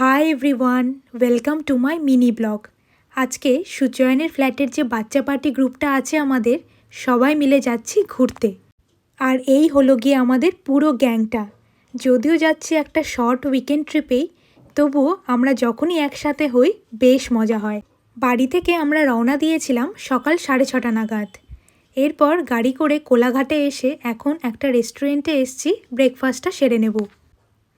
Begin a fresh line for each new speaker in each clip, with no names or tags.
Hi everyone, welcome to my mini blog. আজকে সুচয়নের ফ্ল্যাটের যে বাচ্চা পার্টি গ্রুপটা আছে আমাদের, সবাই মিলে যাচ্ছি ঘুরতে। আর এই হলো গিয়ে আমাদের পুরো গ্যাংটা। যদিও যাচ্ছি একটা শর্ট উইকেন্ড ট্রিপেই, তবুও আমরা যখনই একসাথে হই বেশ মজা হয়। বাড়ি থেকে আমরা রওনা দিয়েছিলাম সকাল 6:30 নাগাদ। এরপর গাড়ি করে কোলাঘাটে এসে এখন একটা রেস্টুরেন্টে এসছি ব্রেকফাস্টটা সেরে নেব।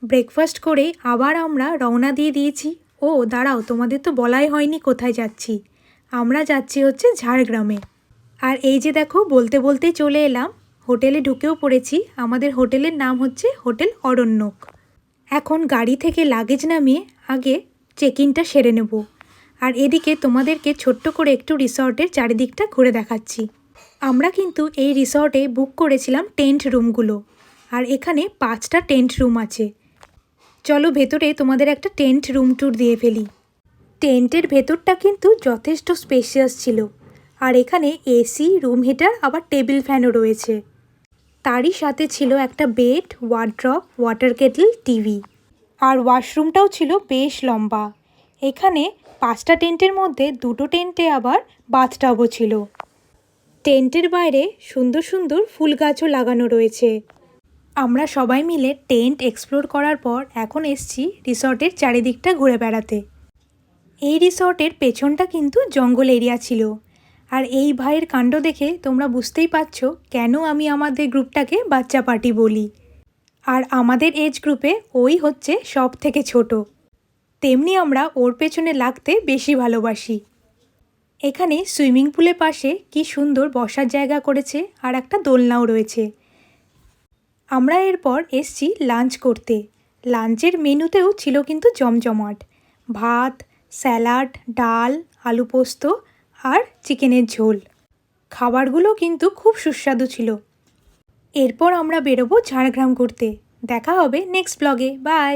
ব্রেকফাস্ট করে আবার আমরা রওনা দিয়ে দিয়েছি। ও দাঁড়াও, তোমাদের তো বলাই হয়নি কোথায় যাচ্ছি। আমরা যাচ্ছি হচ্ছে ঝাড়গ্রামে। আর এই যে দেখো, বলতে বলতেই চলে এলাম, হোটেলে ঢুকেও পড়েছি। আমাদের হোটেলের নাম হচ্ছে হোটেল অরণ্যক। এখন গাড়ি থেকে লাগেজ নামিয়ে আগে চেক ইনটা সেরে নেব। আর এদিকে তোমাদেরকে ছোট্ট করে একটু রিসর্টের চারিদিকটা ঘুরে দেখাচ্ছি। আমরা কিন্তু এই রিসর্টে বুক করেছিলাম টেন্ট রুমগুলো। আর এখানে 5টা টেন্ট রুম আছে। চলো ভেতরে তোমাদের একটা টেন্ট রুম ট্যুর দিয়ে ফেলি। টেন্টের ভেতরটা কিন্তু যথেষ্ট স্পেশিয়াস ছিল। আর এখানে এসি, রুম হিটার, আবার টেবিল ফ্যানও রয়েছে। তারই সাথে ছিল একটা bed, wardrobe, water kettle, TV. আর ওয়াশরুমটাও ছিল বেশ লম্বা। এখানে 5টা টেন্টের মধ্যে 2টো টেন্টে আবার বাথটাবও ছিল। টেন্টের বাইরে সুন্দর সুন্দর ফুল গাছও লাগানো রয়েছে। আমরা সবাই মিলে টেন্ট এক্সপ্লোর করার পর এখন এসছি রিসর্টের চারিদিকটা ঘুরে বেড়াতে। এই রিসর্টের পেছনটা কিন্তু জঙ্গল এরিয়া ছিল। আর এই ভাইয়ের কাণ্ড দেখে তোমরা বুঝতেই পারছো কেন আমি আমাদের গ্রুপটাকে বাচ্চা পার্টি বলি। আর আমাদের এজ গ্রুপে ওই হচ্ছে সব থেকে ছোট, তেমনি আমরা ওর পেছনে লাগতে বেশি ভালোবাসি। এখানে সুইমিং পুলের পাশে কি সুন্দর বসার জায়গা করেছে, আর একটা দোলনাও রয়েছে। আমরা এরপর এসছি লাঞ্চ করতে। লাঞ্চের মেনুতেও ছিল কিন্তু জমজমাট। ভাত, স্যালাড, ডাল, আলু পোস্ত আর চিকেনের ঝোল। খাবারগুলো কিন্তু খুব সুস্বাদু ছিল। এরপর আমরা বেরোবো ঝাড়গ্রাম ঘুরতে। দেখা হবে নেক্সট ব্লগে। বাই।